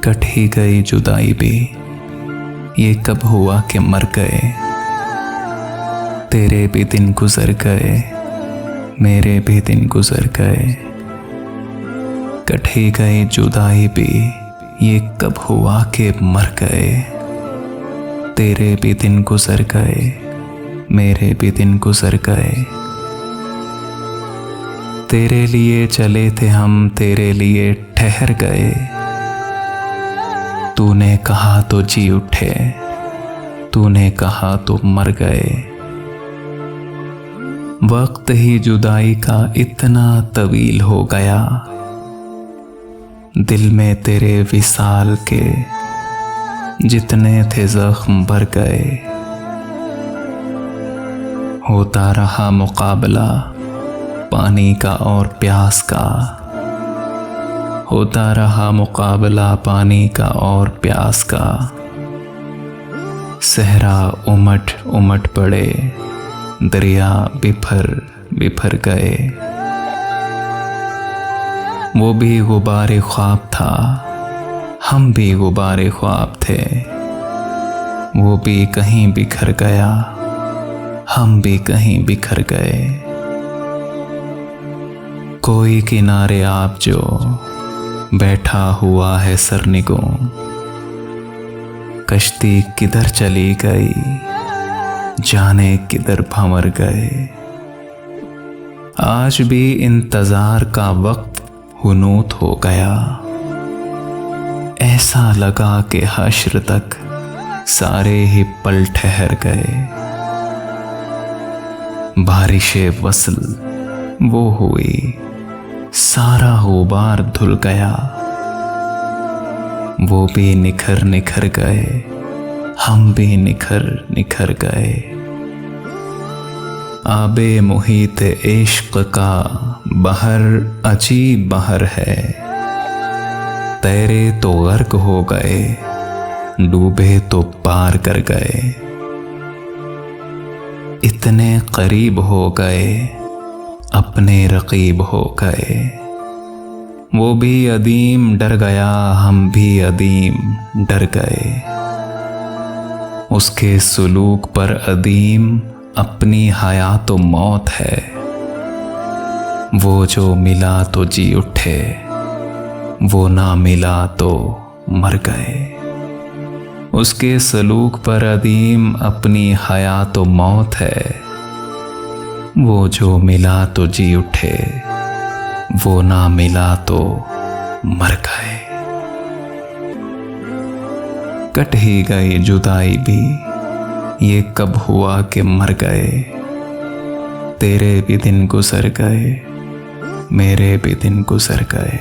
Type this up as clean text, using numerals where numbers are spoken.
Cut ही गई जुदाई भी, ये कब हुआ कि मर गए। तेरे भी दिन गुजर गए, मेरे भी दिन गुजर गए। कट ही गई जुदाई भी, ये कब हुआ कि मर गए। तेरे भी दिन गुजर गए, मेरे भी दिन गुजर गए। तेरे लिए चले थे हम, तेरे लिए ठहर गए। तूने कहा तो जी उठे, तूने कहा तो मर गए। वक्त ही जुदाई का इतना तवील हो गया, दिल में तेरे विसाल के जितने थे जख्म भर गए। होता रहा मुकाबला पानी का और प्यास का, होता रहा मुकाबला पानी का और प्यास का। सहरा उमट उमट पड़े, दरिया बिफर बिफर गए। वो भी गुबारे ख्वाब था, हम भी गुबारे ख्वाब थे। वो भी कहीं बिखर गया, हम भी कहीं बिखर गए। कोई किनारे आप जो बैठा हुआ है सरनिगो, कश्ती किधर चली गई, जाने किधर भंवर गए। आज भी इंतजार का वक्त हुनूत हो गया, ऐसा लगा कि हश्र तक सारे ही पल ठहर गए। बारिशे वसल वो हुई, सारा गुबार धुल गया। वो भी निखर निखर गए, हम भी निखर निखर गए। आबे मुहीत इश्क का बहर अजीब बहर है। तैरे तो गर्क हो गए, डूबे तो पार कर गए। इतने करीब हो गए, अपने रकीब हो गए। वो भी अदीम डर गया, हम भी अदीम डर गए। उसके सुलूक पर अदीम अपनी हयात व मौत है। वो जो मिला तो जी उठे, वो ना मिला तो मर गए। उसके सलूक पर अदीम अपनी हयात व मौत है। वो जो मिला तो जी उठे, वो ना मिला तो मर गए। कट ही गई जुदाई भी, ये कब हुआ कि मर गए। तेरे भी दिन गुजर गए, मेरे भी दिन गुजर गए।